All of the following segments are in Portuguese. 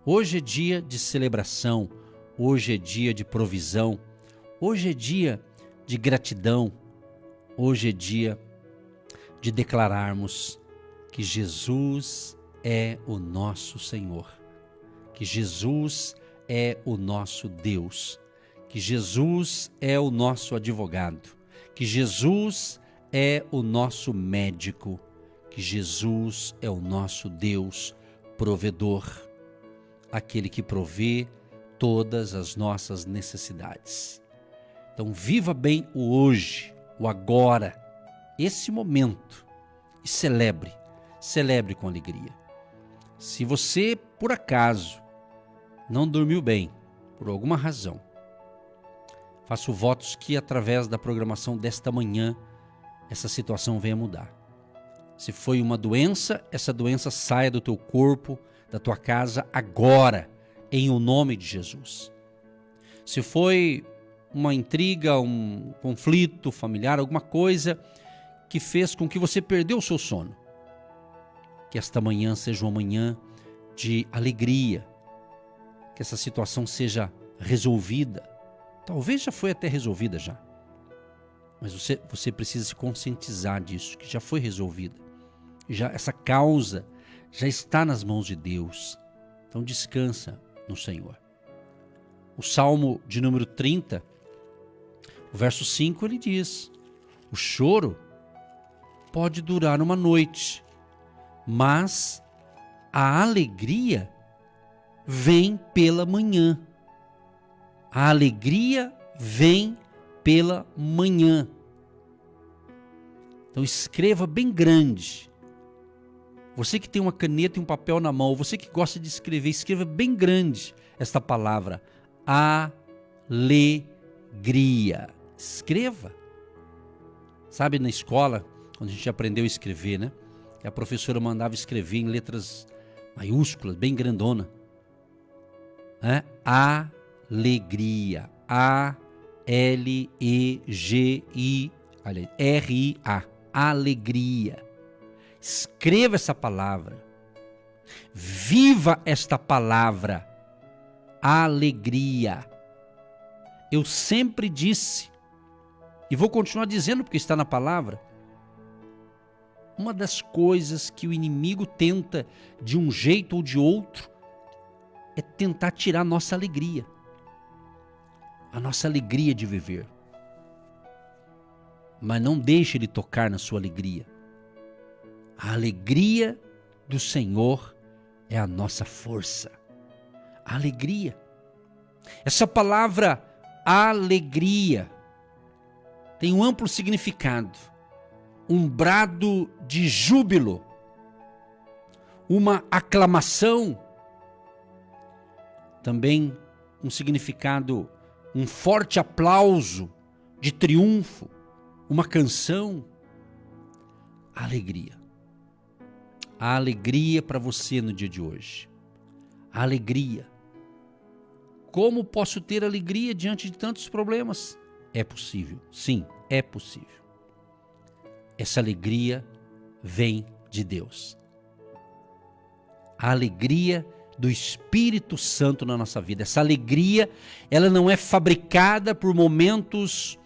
Hoje é dia de celebração, hoje é dia de provisão, hoje é dia de gratidão, hoje é dia de declararmos que Jesus é o nosso Senhor, que Jesus é o nosso Deus, que Jesus é o nosso advogado, que Jesus é o nosso médico, que Jesus é o nosso Deus provedor, aquele que provê todas as nossas necessidades. Então viva bem o hoje, o agora, esse momento, e celebre com alegria. Se você, por acaso, não dormiu bem, por alguma razão, faço votos que através da programação desta manhã, essa situação venha mudar. Se foi uma doença, essa doença saia do teu corpo, da tua casa agora, em o nome de Jesus. Se foi uma intriga, um conflito familiar, alguma coisa que fez com que você perdeu o seu sono, que esta manhã seja uma manhã de alegria, que essa situação seja resolvida. Talvez já foi até resolvida já, mas você precisa se conscientizar disso, que já foi resolvida. Já essa causa já está nas mãos de Deus. Então descansa no Senhor. O Salmo de número 30, o verso 5, ele diz: o choro pode durar uma noite, mas a alegria vem pela manhã. A alegria vem pela manhã. Então escreva bem grande. Você que tem uma caneta e um papel na mão, você que gosta de escrever, escreva bem grande esta palavra: alegria. Escreva. Sabe, na escola, quando a gente aprendeu a escrever, né? Que a professora mandava escrever em letras maiúsculas, bem grandona. Alegria. A-L-E-G-I-R-I-A. Alegria. Escreva essa palavra. Viva esta palavra. Alegria. Eu sempre disse, e vou continuar dizendo porque está na palavra, uma das coisas que o inimigo tenta de um jeito ou de outro é tentar tirar a nossa alegria de viver. Mas não deixe ele tocar na sua alegria. A alegria do Senhor é a nossa força. A alegria. Essa palavra alegria tem um amplo significado. Um brado de júbilo, uma aclamação, também um significado, um forte aplauso de triunfo, uma canção. Alegria. A alegria para você no dia de hoje. A alegria. Como posso ter alegria diante de tantos problemas? É possível, sim, é possível. Essa alegria vem de Deus. A alegria do Espírito Santo na nossa vida. Essa alegria, ela não é fabricada por momentos,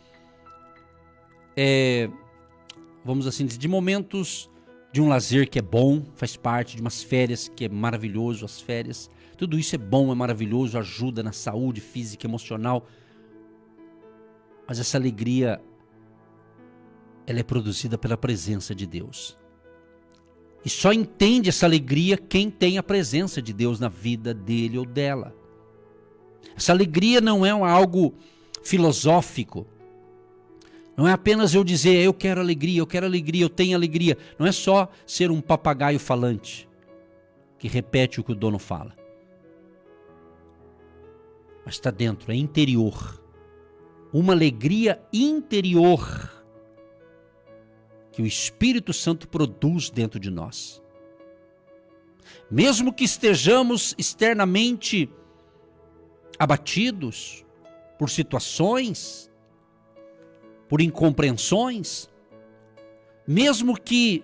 vamos assim dizer, de momentos de um lazer que é bom, faz parte de umas férias que é maravilhoso, as férias. Tudo isso é bom, é maravilhoso, ajuda na saúde física, emocional. Mas essa alegria, ela é produzida pela presença de Deus. E só entende essa alegria quem tem a presença de Deus na vida dele ou dela. Essa alegria não é algo filosófico. Não é apenas eu dizer, eu quero alegria, eu tenho alegria. Não é só ser um papagaio falante que repete o que o dono fala. Mas está dentro, é interior. Uma alegria interior que o Espírito Santo produz dentro de nós. Mesmo que estejamos externamente abatidos por situações, por incompreensões, mesmo que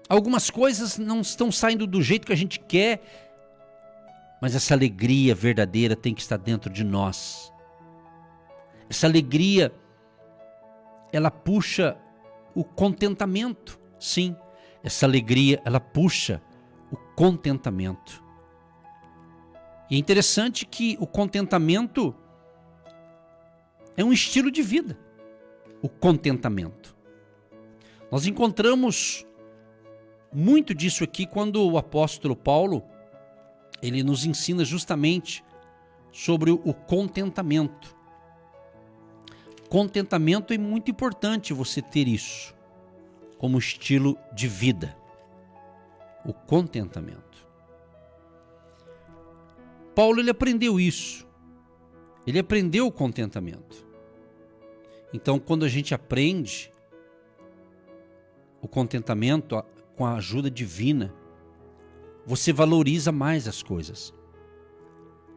algumas coisas não estão saindo do jeito que a gente quer, Mas essa alegria verdadeira tem que estar dentro de nós. Essa alegria, ela puxa o contentamento. Sim, essa alegria, ela puxa o contentamento. E é interessante que o contentamento é um estilo de vida. O contentamento. Nós encontramos muito disso aqui quando o apóstolo Paulo, ele nos ensina justamente sobre o contentamento. Contentamento é muito importante você ter isso como estilo de vida. O contentamento. Paulo, ele aprendeu isso. Ele aprendeu o contentamento. Então, quando a gente aprende o contentamento com a ajuda divina, você valoriza mais as coisas.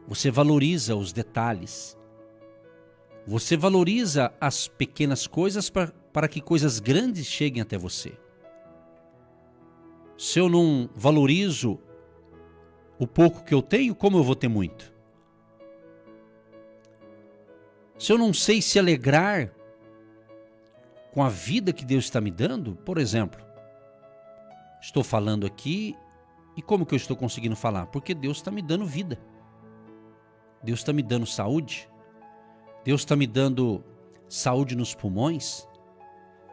Você valoriza os detalhes. Você valoriza as pequenas coisas para que coisas grandes cheguem até você. Se eu não valorizo o pouco que eu tenho, como eu vou ter muito? Se eu não sei se alegrar com a vida que Deus está me dando, por exemplo, estou falando aqui e como que eu estou conseguindo falar? Porque Deus está me dando vida. Deus está me dando saúde. Deus está me dando saúde nos pulmões.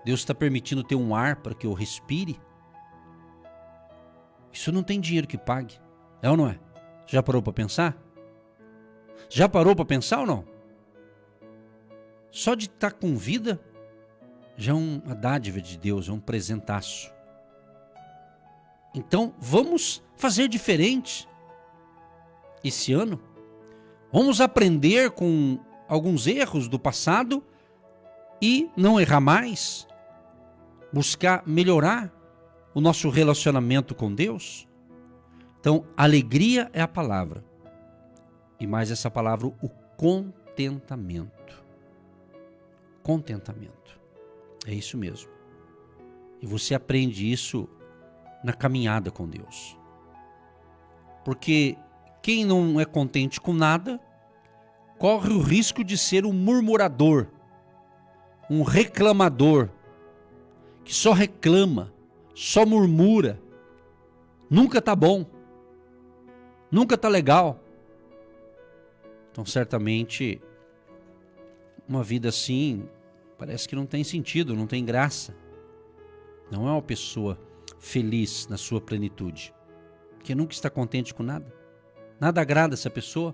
Deus está permitindo ter um ar para que eu respire. Isso não tem dinheiro que pague. É ou não é? Já parou para pensar? Já parou para pensar ou não? Só de estar com vida já é uma dádiva de Deus, é um presentaço. Então vamos fazer diferente esse ano. Vamos aprender com alguns erros do passado e não errar mais. Buscar melhorar o nosso relacionamento com Deus. Então, alegria é a palavra. E mais essa palavra, o contentamento. Contentamento. É isso mesmo. E você aprende isso na caminhada com Deus. Porque quem não é contente com nada, corre o risco de ser um murmurador, um reclamador, que só reclama, só murmura, nunca está bom, nunca está legal. Então, certamente, uma vida assim parece que não tem sentido, não tem graça. Não é uma pessoa feliz na sua plenitude, que nunca está contente com nada. Nada agrada essa pessoa.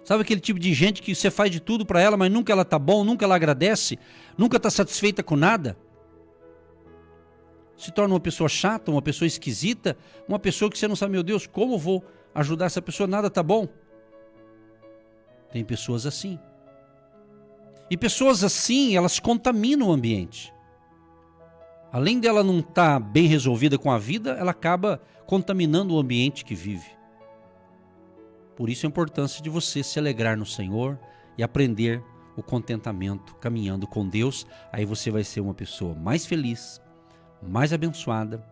Sabe aquele tipo de gente que você faz de tudo para ela, mas nunca ela está bom, nunca ela agradece, nunca está satisfeita com nada? Se torna uma pessoa chata, uma pessoa esquisita, uma pessoa que você não sabe, meu Deus, como vou ajudar essa pessoa? Nada está bom. Tem pessoas assim. E pessoas assim, elas contaminam o ambiente. Além dela não estar bem resolvida com a vida, ela acaba contaminando o ambiente que vive. Por isso a importância de você se alegrar no Senhor e aprender o contentamento caminhando com Deus. Aí você vai ser uma pessoa mais feliz, mais abençoada.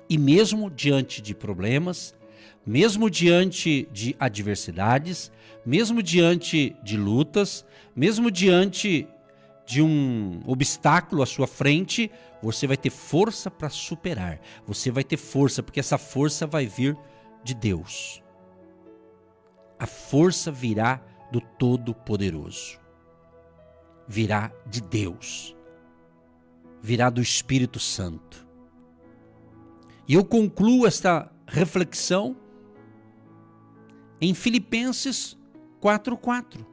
E mesmo diante de problemas, mesmo diante de adversidades, mesmo diante de lutas, mesmo diante de um obstáculo à sua frente, você vai ter força para superar. Você vai ter força, porque essa força vai vir de Deus. A força virá do Todo-Poderoso. Virá de Deus. Virá do Espírito Santo. E eu concluo esta reflexão em Filipenses 4:4.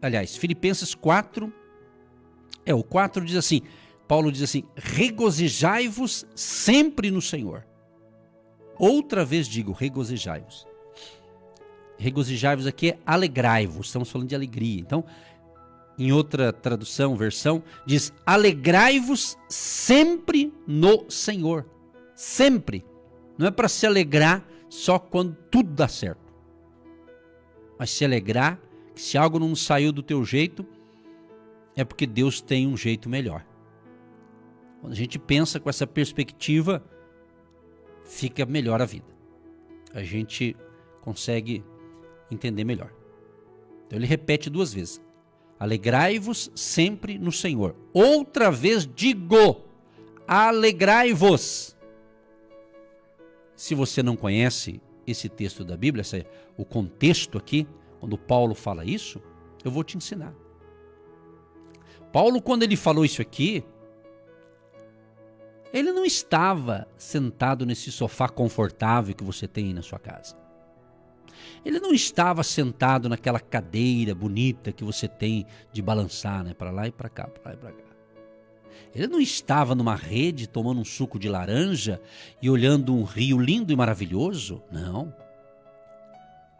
Aliás, Filipenses 4, o 4 diz assim, Paulo diz assim, regozijai-vos sempre no Senhor. Outra vez digo, regozijai-vos. Regozijai-vos aqui é alegrai-vos, estamos falando de alegria. Então, em outra tradução, versão, diz alegrai-vos sempre no Senhor. Sempre. Não é para se alegrar só quando tudo dá certo. Mas se alegrar, que se algo não saiu do teu jeito, é porque Deus tem um jeito melhor. Quando a gente pensa com essa perspectiva, fica melhor a vida. a gente consegue entender melhor. Então ele repete 2 vezes. Alegrai-vos sempre no Senhor. Outra vez digo, alegrai-vos. Se você não conhece esse texto da Bíblia, o contexto aqui, quando Paulo fala isso, eu vou te ensinar. Paulo, quando ele falou isso aqui, ele não estava sentado nesse sofá confortável que você tem aí na sua casa. Ele não estava sentado naquela cadeira bonita que você tem de balançar, né, para lá e para cá, para lá e para cá. Ele não estava numa rede tomando um suco de laranja e olhando um rio lindo e maravilhoso. Não.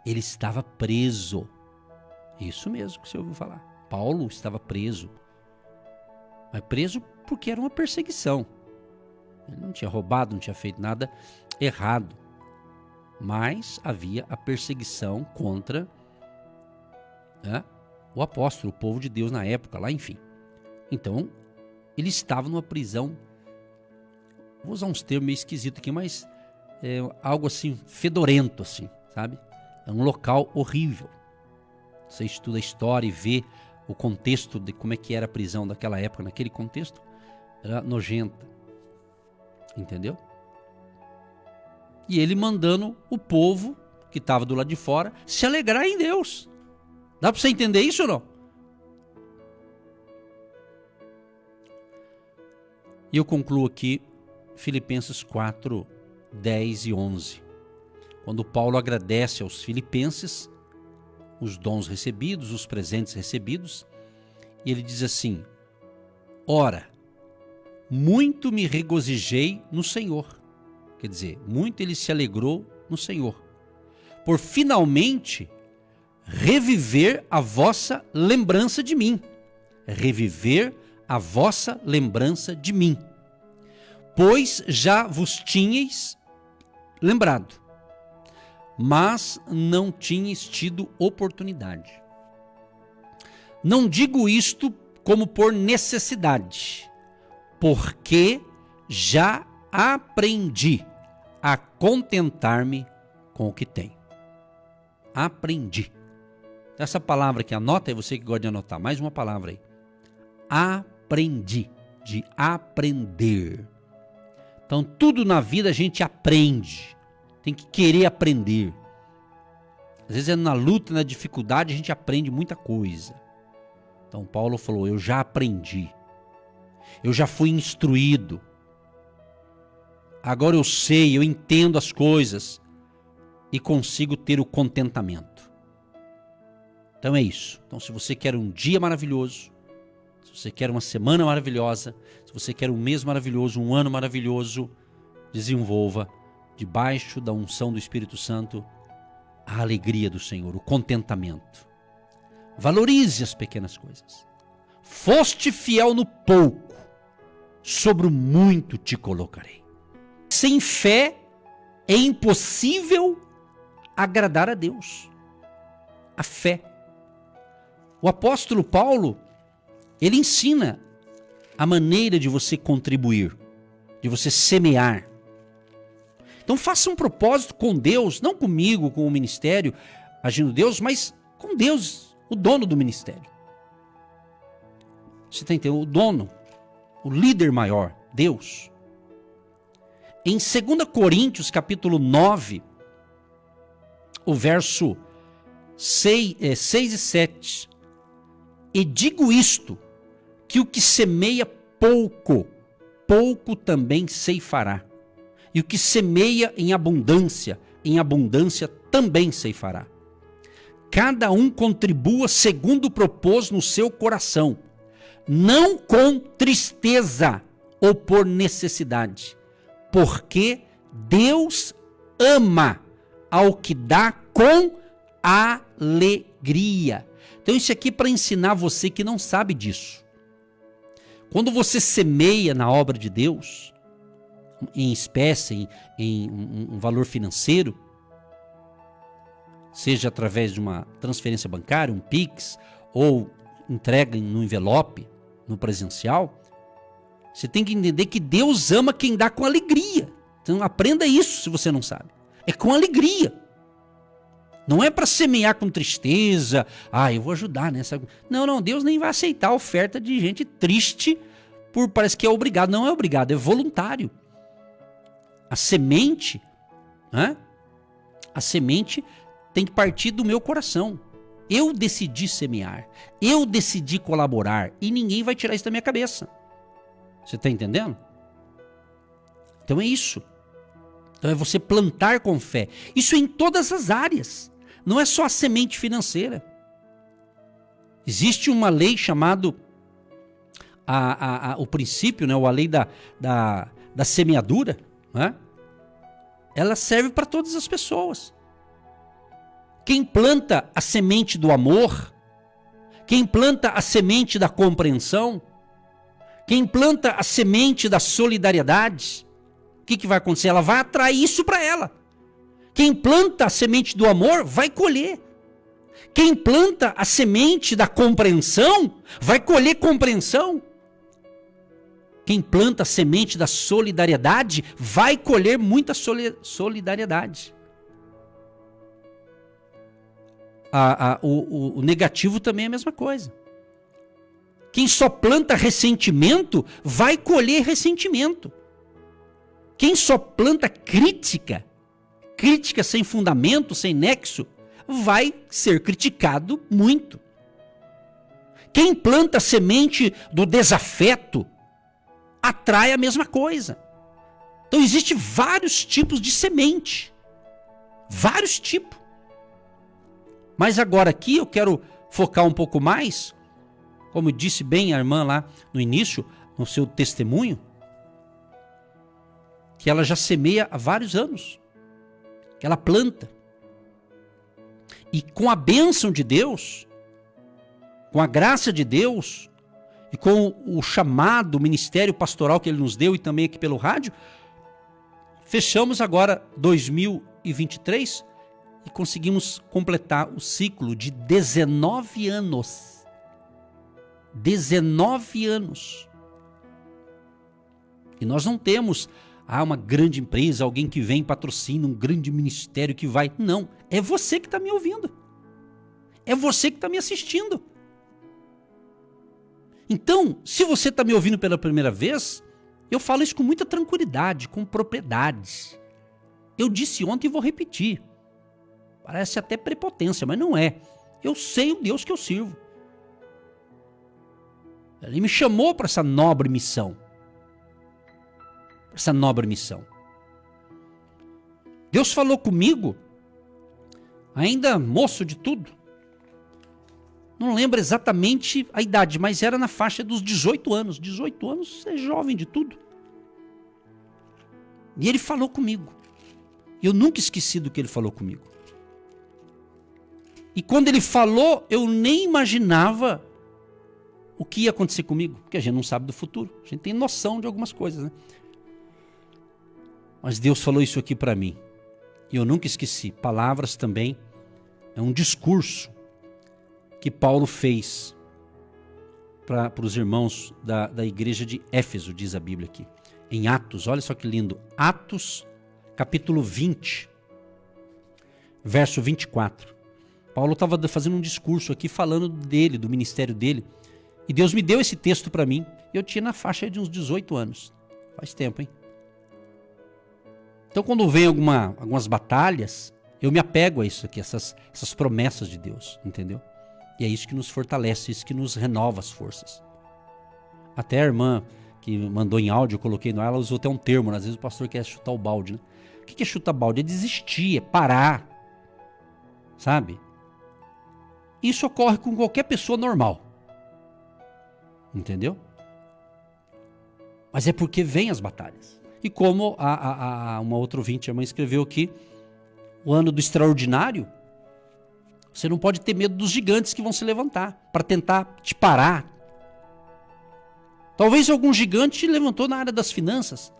Ele estava preso. Isso mesmo que você ouviu falar. Paulo estava preso. Mas preso porque era uma perseguição. Ele não tinha roubado, não tinha feito nada errado. Mas havia a perseguição contra, né, o apóstolo, o povo de Deus na época, lá, enfim. Então, ele estava numa prisão, vou usar uns termos meio esquisitos aqui, mas é algo assim, fedorento, assim, sabe? É um local horrível. Você estuda a história e vê o contexto de como é que era a prisão daquela época, naquele contexto, era nojenta. Entendeu? E ele mandando o povo que estava do lado de fora se alegrar em Deus. Dá para você entender isso ou não? E eu concluo aqui Filipenses 4, 10 e 11. Quando Paulo agradece aos filipenses os dons recebidos, os presentes recebidos, e ele diz assim: ora, muito me regozijei no Senhor. Quer dizer, muito ele se alegrou no Senhor, por finalmente reviver a vossa lembrança de mim. Reviver a vossa lembrança de mim. Pois já vos tinhais lembrado, mas não tinhais tido oportunidade. Não digo isto como por necessidade, porque já aprendi a contentar-me com o que tenho. Aprendi. Essa palavra aqui, anota aí, você que gosta de anotar, mais uma palavra aí. Aprendi, de aprender. Então tudo na vida a gente aprende, tem que querer aprender. Às vezes é na luta, na dificuldade a gente aprende muita coisa. Então Paulo falou, eu já aprendi, eu já fui instruído, agora eu sei, eu entendo as coisas e consigo ter o contentamento. Então é isso. Então se você quer um dia maravilhoso, se você quer uma semana maravilhosa, se você quer um mês maravilhoso, um ano maravilhoso, desenvolva, debaixo da unção do Espírito Santo, a alegria do Senhor, o contentamento. Valorize as pequenas coisas. Foste fiel no pouco, sobre o muito te colocarei. Sem fé é impossível agradar a Deus. A fé. O apóstolo Paulo, ele ensina a maneira de você contribuir, de você semear. Então faça um propósito com Deus, não comigo, com o ministério, agindo Deus, mas com Deus, o dono do ministério. Você está entendendo? O dono, o líder maior, Deus. Em 2 Coríntios, capítulo 9, o verso 6 e 7, e digo isto, que o que semeia pouco, pouco também ceifará. E o que semeia em abundância também ceifará. Cada um contribua segundo propôs no seu coração, não com tristeza ou por necessidade, porque Deus ama ao que dá com alegria. Então isso aqui é para ensinar você que não sabe disso. Quando você semeia na obra de Deus, em espécie, em um valor financeiro, seja através de uma transferência bancária, um Pix, ou entrega no envelope, no presencial, você tem que entender que Deus ama quem dá com alegria. Então aprenda isso se você não sabe. É com alegria. Não é para semear com tristeza. Eu vou ajudar nessa. Não, Deus nem vai aceitar a oferta de gente triste por parece que é obrigado. Não é obrigado, é voluntário. A semente, né? A semente tem que partir do meu coração. Eu decidi semear. Eu decidi colaborar. E ninguém vai tirar isso da minha cabeça. Você está entendendo? Então é isso. Então é você plantar com fé. Isso em todas as áreas. Não é só a semente financeira. Existe uma lei chamada o princípio, né? Ou a lei da semeadura. Né? Ela serve para todas as pessoas. Quem planta a semente do amor, quem planta a semente da compreensão, quem planta a semente da solidariedade, o que vai acontecer? Ela vai atrair isso para ela. Quem planta a semente do amor vai colher. Quem planta a semente da compreensão vai colher compreensão. Quem planta a semente da solidariedade vai colher muita solidariedade. O negativo também é a mesma coisa. Quem só planta ressentimento vai colher ressentimento. Quem só planta crítica sem fundamento, sem nexo, vai ser criticado muito. Quem planta a semente do desafeto atrai a mesma coisa. Então existem vários tipos de semente. Vários tipos. Mas agora aqui eu quero focar um pouco mais, como disse bem a irmã lá no início, no seu testemunho, que ela já semeia há vários anos, que ela planta. E com a bênção de Deus, com a graça de Deus, e com o chamado, o ministério pastoral que Ele nos deu e também aqui pelo rádio, fechamos agora 2023 e conseguimos completar o ciclo de 19 anos. 19 anos. E nós não temos uma grande empresa, alguém que vem e patrocina, um grande ministério que vai. Não, é você que está me ouvindo. É você que está me assistindo. Então, se você está me ouvindo pela primeira vez, eu falo isso com muita tranquilidade, com propriedade. Eu disse ontem e vou repetir. Parece até prepotência, mas não é. Eu sei o Deus que eu sirvo. Ele me chamou para essa nobre missão. Essa nobre missão. Deus falou comigo, ainda moço de tudo. Não lembro exatamente a idade, mas era na faixa dos 18 anos. 18 anos é jovem de tudo. E ele falou comigo. E eu nunca esqueci do que ele falou comigo. E quando ele falou, eu nem imaginava o que ia acontecer comigo. Porque a gente não sabe do futuro. A gente tem noção de algumas coisas, né? Mas Deus falou isso aqui para mim. E eu nunca esqueci. Palavras também. É um discurso que Paulo fez para os irmãos da igreja de Éfeso, diz a Bíblia aqui. Em Atos, olha só que lindo. Atos, capítulo 20, verso 24. Paulo estava fazendo um discurso aqui falando dele, do ministério dele. E Deus me deu esse texto para mim. Eu tinha na faixa de uns 18 anos. Faz tempo, hein? Então quando vem algumas batalhas, eu me apego a isso aqui, essas promessas de Deus, entendeu? E é isso que nos fortalece, isso que nos renova as forças. Até a irmã que mandou em áudio, eu coloquei no ar, ela usou até um termo, às vezes o pastor quer chutar o balde, né? O que é chutar balde? É desistir, é parar, sabe? Isso ocorre com qualquer pessoa normal, entendeu? Mas é porque vem as batalhas. E como uma outra ouvinte, a irmã escreveu aqui, o ano do extraordinário, você não pode ter medo dos gigantes que vão se levantar para tentar te parar. Talvez algum gigante te levantou na área das finanças.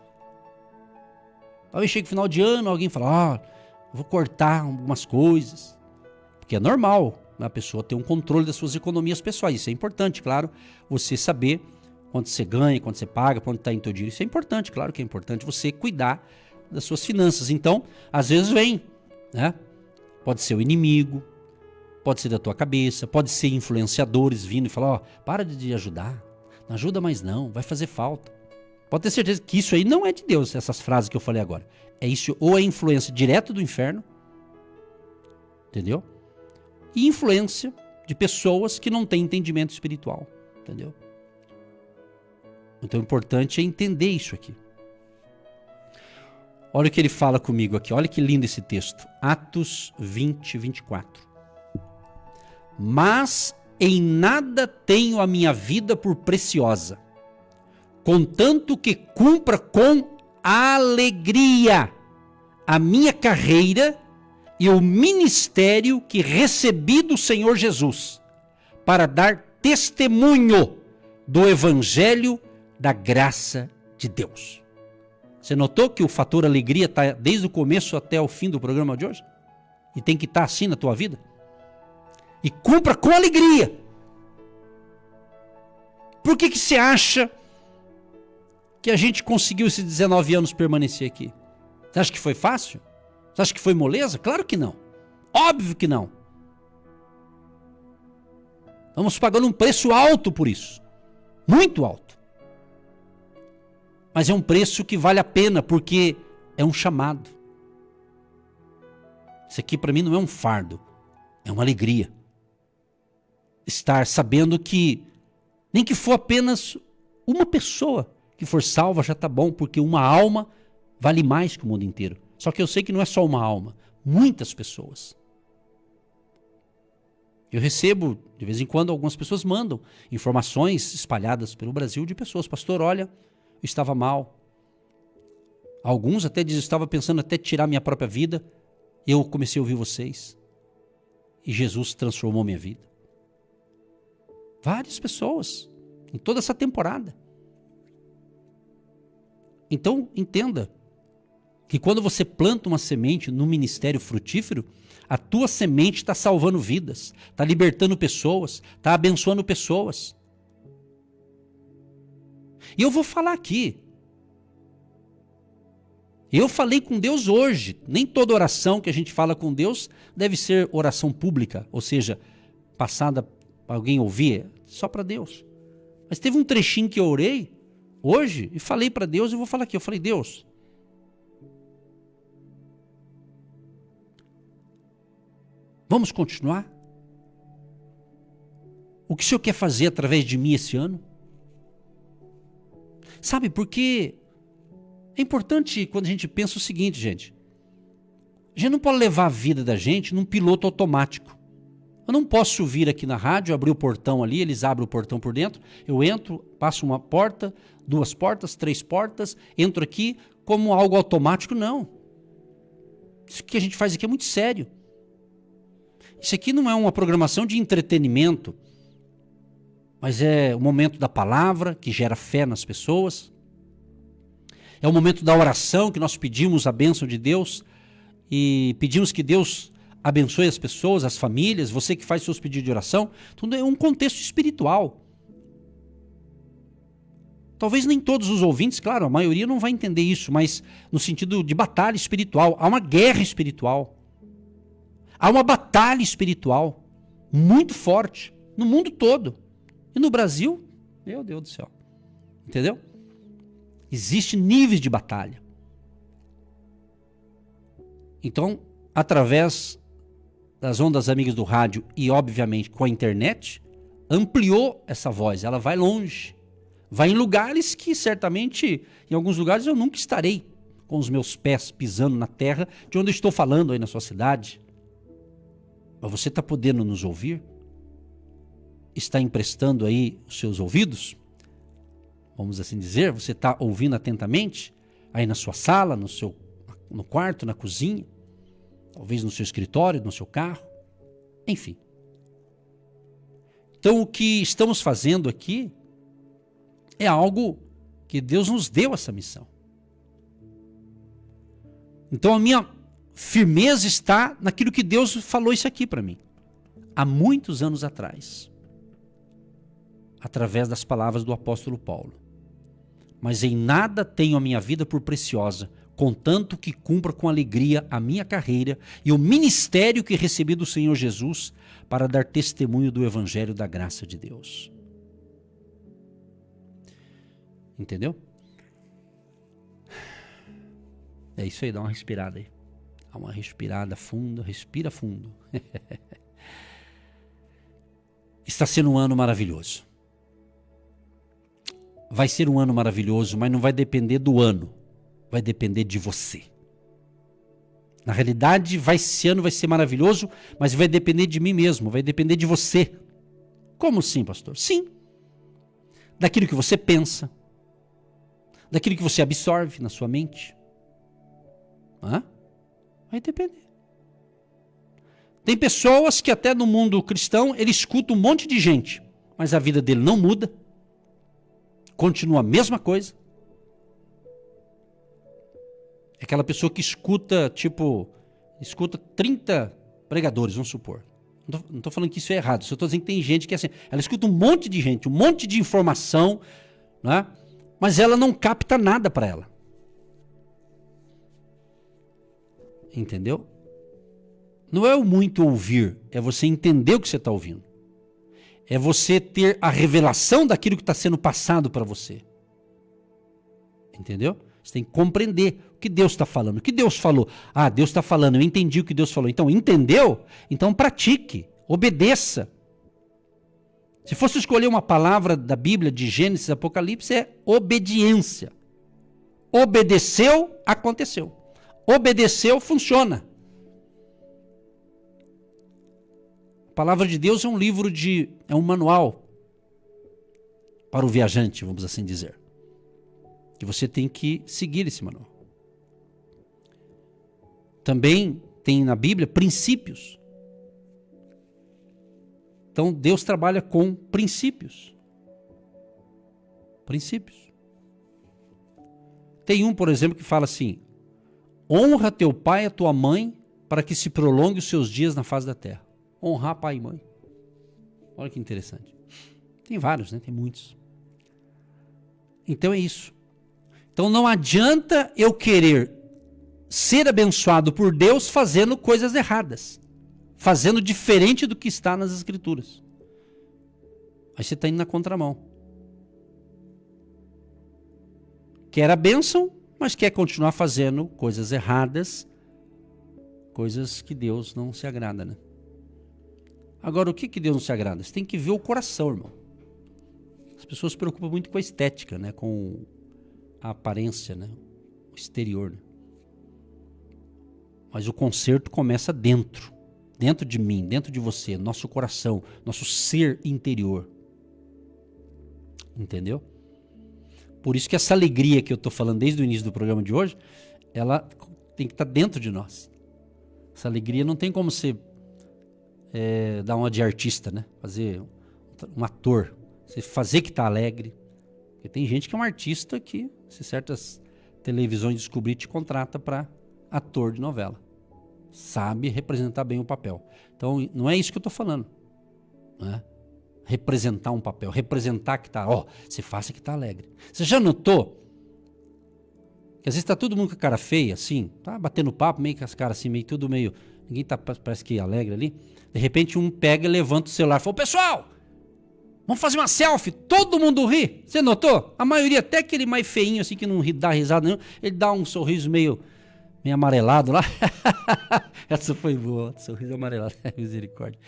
Talvez chegue no final de ano, alguém fala, vou cortar algumas coisas. Porque é normal, né, a pessoa ter um controle das suas economias pessoais. Isso é importante, claro, você saber quanto você ganha, quanto você paga, para onde está indo o teu dinheiro. Isso é importante, claro que é importante você cuidar das suas finanças. Então, às vezes vem, né? Pode ser o inimigo, pode ser da tua cabeça, pode ser influenciadores vindo e falar, ó, para de ajudar, não ajuda mais não, vai fazer falta. Pode ter certeza que isso aí não é de Deus, essas frases que eu falei agora. É isso, ou é influência direta do inferno, entendeu? E influência de pessoas que não têm entendimento espiritual, entendeu? Então o importante é entender isso aqui. Olha o que ele fala comigo aqui, olha que lindo esse texto. Atos 20, 24. Mas em nada tenho a minha vida por preciosa, contanto que cumpra com alegria a minha carreira e o ministério que recebi do Senhor Jesus, para dar testemunho do evangelho da graça de Deus. Você notou que o fator alegria está desde o começo até o fim do programa de hoje? E tem que estar assim na tua vida? E cumpra com alegria. Por que você acha que a gente conseguiu esses 19 anos permanecer aqui? Você acha que foi fácil? Você acha que foi moleza? Claro que não. Óbvio que não. Estamos pagando um preço alto por isso. Muito alto. Mas é um preço que vale a pena, porque é um chamado. Isso aqui para mim não é um fardo, é uma alegria. Estar sabendo que, nem que for apenas uma pessoa que for salva já está bom, porque uma alma vale mais que o mundo inteiro. Só que eu sei que não é só uma alma, muitas pessoas. Eu recebo, de vez em quando, algumas pessoas mandam informações espalhadas pelo Brasil de pessoas. Pastor, olha, eu estava mal. Alguns até dizem, eu estava pensando até tirar minha própria vida. Eu comecei a ouvir vocês. E Jesus transformou minha vida. Várias pessoas, em toda essa temporada. Então, entenda que quando você planta uma semente no ministério frutífero, a tua semente está salvando vidas, está libertando pessoas, está abençoando pessoas. E eu vou falar aqui. Eu falei com Deus hoje. Nem toda oração que a gente fala com Deus deve ser oração pública, ou seja, passada para alguém ouvir, só para Deus. Mas teve um trechinho que eu orei hoje e falei para Deus, e vou falar aqui. Eu falei, Deus, vamos continuar? O que o Senhor quer fazer através de mim esse ano? Sabe, porque é importante quando a gente pensa o seguinte, gente. A gente não pode levar a vida da gente num piloto automático. Eu não posso vir aqui na rádio, abrir o portão ali, eles abrem o portão por dentro, eu entro, passo uma porta, 2 portas, 3 portas, entro aqui como algo automático, não. Isso que a gente faz aqui é muito sério. Isso aqui não é uma programação de entretenimento, mas é o momento da palavra que gera fé nas pessoas. É o momento da oração que nós pedimos a bênção de Deus e pedimos que Deus abençoe as pessoas, as famílias, você que faz seus pedidos de oração. Tudo é um contexto espiritual. Talvez nem todos os ouvintes, claro, a maioria não vai entender isso, mas no sentido de batalha espiritual. Há uma guerra espiritual. Há uma batalha espiritual muito forte no mundo todo. E no Brasil, meu Deus do céu. Entendeu? Existem níveis de batalha. Então, através das ondas amigas do rádio e, obviamente, com a internet, ampliou essa voz. Ela vai longe. Vai em lugares que, certamente, em alguns lugares eu nunca estarei com os meus pés pisando na terra de onde eu estou falando aí na sua cidade. Mas você está podendo nos ouvir? Está emprestando aí os seus ouvidos? Vamos assim dizer, você está ouvindo atentamente? Aí na sua sala, no quarto, na cozinha? Talvez no seu escritório, no seu carro? Enfim. Então o que estamos fazendo aqui é algo que Deus nos deu essa missão. Então a minha firmeza está naquilo que Deus falou isso aqui para mim. Há muitos anos atrás. Através das palavras do apóstolo Paulo. Mas em nada tenho a minha vida por preciosa, contanto que cumpra com alegria a minha carreira e o ministério que recebi do Senhor Jesus para dar testemunho do evangelho da graça de Deus. Entendeu? É isso aí, dá uma respirada aí. Dá uma respirada funda, respira fundo. Está sendo um ano maravilhoso. Vai ser um ano maravilhoso, mas não vai depender do ano. Vai depender de você. Na realidade, esse ano vai ser maravilhoso, mas vai depender de mim mesmo, vai depender de você. Como sim, pastor? Sim. Daquilo que você pensa, daquilo que você absorve na sua mente. Vai depender. Tem pessoas que até no mundo cristão, ele escuta um monte de gente, mas a vida dele não muda, continua a mesma coisa. É aquela pessoa que escuta 30 pregadores, vamos supor. Não estou falando que isso é errado, só estou dizendo que tem gente que é assim, ela escuta um monte de gente, um monte de informação, né? Mas ela não capta nada para ela. Entendeu? Não é o muito ouvir, é você entender o que você está ouvindo. É você ter a revelação daquilo que está sendo passado para você. Entendeu? Você tem que compreender o que Deus está falando. O que Deus falou? Ah, Deus está falando, eu entendi o que Deus falou. Então, entendeu? Então pratique, obedeça. Se fosse escolher uma palavra da Bíblia, de Gênesis, Apocalipse, é obediência. Obedeceu, aconteceu. Obedeceu, funciona. A palavra de Deus é um livro é um manual para o viajante, vamos assim dizer. Que você tem que seguir esse manual. Também tem na Bíblia princípios. Então Deus trabalha com princípios. Princípios. Tem um, por exemplo, que fala assim: honra teu pai e a tua mãe para que se prolongue os seus dias na face da terra. Honrar pai e mãe. Olha que interessante. Tem vários, né? Tem muitos. Então é isso. Então não adianta eu querer ser abençoado por Deus fazendo coisas erradas. Fazendo diferente do que está nas Escrituras. Aí você está indo na contramão. Quer a bênção, mas quer continuar fazendo coisas erradas, coisas que Deus não se agrada, né? Agora, o que Deus não se agrada? Você tem que ver o coração, irmão. As pessoas se preocupam muito com a estética, né? Com a aparência, né? O exterior, né? Mas o conserto começa dentro de mim, dentro de você, nosso coração, nosso ser interior. Entendeu? Por isso que essa alegria que eu estou falando desde o início do programa de hoje, ela tem que estar dentro de nós. Essa alegria não tem como você dar uma de artista, né? Fazer um ator, você fazer que está alegre. Porque tem gente que é um artista que, se certas televisões descobrir, te contrata para ator de novela. Sabe representar bem o papel. Então, não é isso que eu estou falando. Né? Representar um papel, representar que está, você faça que está alegre. Você já notou que às vezes está todo mundo com a cara feia, assim, tá batendo papo, meio com as caras assim, meio tudo meio, ninguém tá, parece que alegre ali. De repente um pega, levanta o celular e fala: pessoal, vamos fazer uma selfie, todo mundo ri. Você notou? A maioria, até aquele mais feinho assim, que não dá risada nenhuma, ele dá um sorriso meio amarelado lá. Essa foi boa, sorriso amarelado, misericórdia.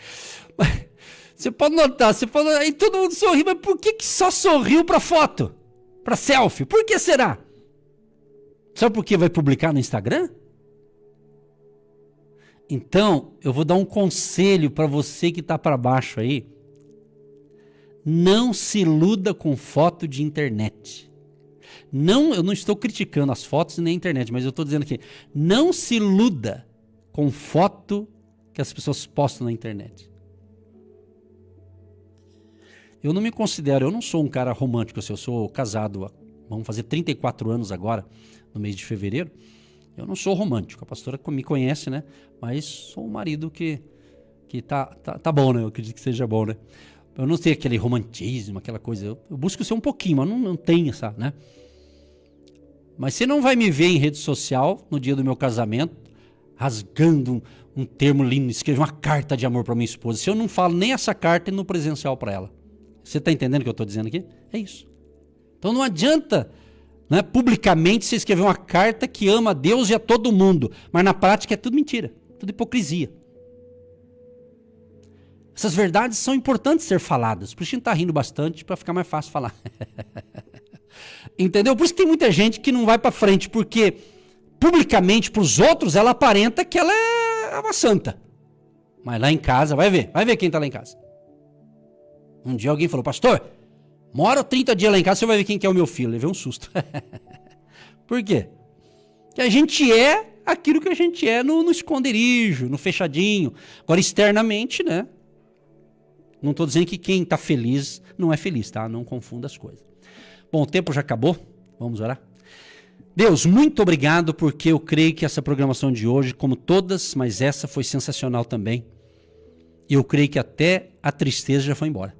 Você pode notar, aí todo mundo sorri, mas por que só sorriu pra foto? Pra selfie? Por que será? Sabe por que vai publicar no Instagram? Então, eu vou dar um conselho para você que tá para baixo aí. Não se iluda com foto de internet. Não, eu não estou criticando as fotos nem a internet, mas eu estou dizendo aqui, não se iluda com foto que as pessoas postam na internet. Eu não me considero, eu não sou um cara romântico, assim, eu sou casado, vamos fazer 34 anos agora, no mês de fevereiro. Eu não sou romântico, a pastora me conhece, né? Mas sou um marido que tá bom, né? Eu acredito que seja bom, né? Eu não tenho aquele romantismo, aquela coisa, eu busco ser um pouquinho, mas não tenho essa, né? Mas você não vai me ver em rede social no dia do meu casamento rasgando um termo lindo, escrever uma carta de amor para minha esposa. Se eu não falo nem essa carta no presencial para ela. Você está entendendo o que eu estou dizendo aqui? É isso. Então não adianta, né, publicamente você escrever uma carta que ama a Deus e a todo mundo, mas na prática é tudo mentira, tudo hipocrisia. Essas verdades são importantes ser faladas, por isso a gente está rindo bastante para ficar mais fácil falar. Entendeu? Por isso que tem muita gente que não vai para frente, porque publicamente para os outros ela aparenta que ela é uma santa. Mas lá em casa, vai ver quem está lá em casa. Um dia alguém falou, pastor, mora 30 dias lá em casa, você vai ver quem que é o meu filho. Levei um susto. Por quê? Porque a gente é aquilo que a gente é no esconderijo, no fechadinho. Agora, externamente, né? Não estou dizendo que quem está feliz não é feliz, tá? Não confunda as coisas. Bom, o tempo já acabou. Vamos orar? Deus, muito obrigado, porque eu creio que essa programação de hoje, como todas, mas essa foi sensacional também. E eu creio que até a tristeza já foi embora.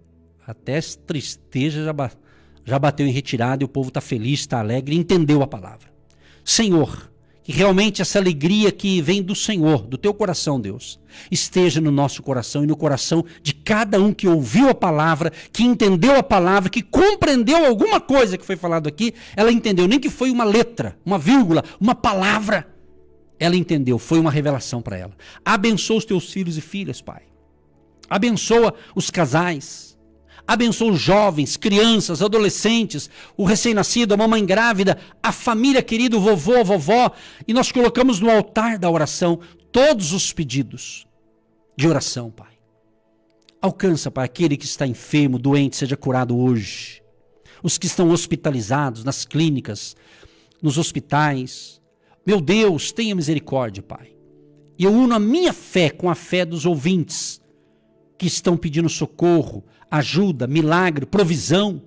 Até a tristeza já bateu em retirada e o povo está feliz, está alegre e entendeu a palavra. Senhor, que realmente essa alegria que vem do Senhor, do teu coração, Deus, esteja no nosso coração e no coração de cada um que ouviu a palavra, que entendeu a palavra, que compreendeu alguma coisa que foi falado aqui, ela entendeu, nem que foi uma letra, uma vírgula, uma palavra, ela entendeu, foi uma revelação para ela. Abençoa os teus filhos e filhas, Pai. Abençoa os casais. Abençoa os jovens, crianças, adolescentes, o recém-nascido, a mamãe grávida, a família querida, o vovô, a vovó. E nós colocamos no altar da oração todos os pedidos de oração, Pai. Alcança, Pai, aquele que está enfermo, doente, seja curado hoje. Os que estão hospitalizados nas clínicas, nos hospitais. Meu Deus, tenha misericórdia, Pai. E eu uno a minha fé com a fé dos ouvintes que estão pedindo socorro, ajuda, milagre, provisão.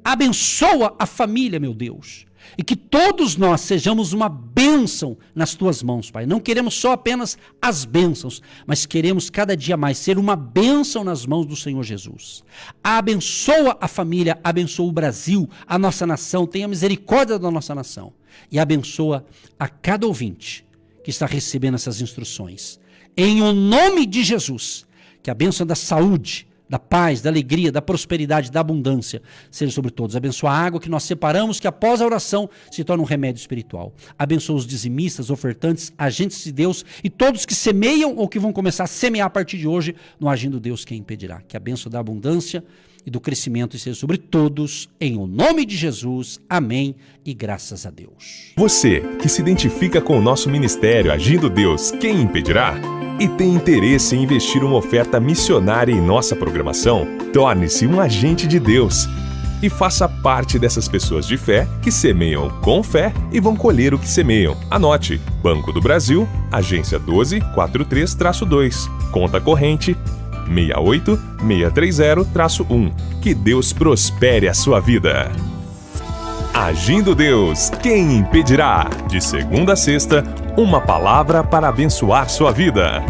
Abençoa a família, meu Deus. E que todos nós sejamos uma bênção nas tuas mãos, Pai. Não queremos só apenas as bênçãos, mas queremos cada dia mais ser uma bênção nas mãos do Senhor Jesus. Abençoa a família, abençoa o Brasil, a nossa nação. Tenha misericórdia da nossa nação. E abençoa a cada ouvinte que está recebendo essas instruções. Em o nome de Jesus. Que a bênção da saúde, da paz, da alegria, da prosperidade, da abundância seja sobre todos. Abençoa a água que nós separamos, que após a oração se torna um remédio espiritual. Abençoa os dizimistas, ofertantes, agentes de Deus e todos que semeiam ou que vão começar a semear a partir de hoje no agindo Deus quem impedirá. Que a bênção da abundância e do crescimento seja sobre todos, em o nome de Jesus. Amém e graças a Deus. Você que se identifica com o nosso ministério Agindo Deus, quem impedirá? E tem interesse em investir uma oferta missionária em nossa programação? Torne-se um agente de Deus e faça parte dessas pessoas de fé que semeiam com fé e vão colher o que semeiam. Anote: Banco do Brasil, agência 1243-2, conta corrente 68630-1. Que Deus prospere a sua vida. Agindo Deus, quem impedirá? De segunda a sexta, uma palavra para abençoar sua vida.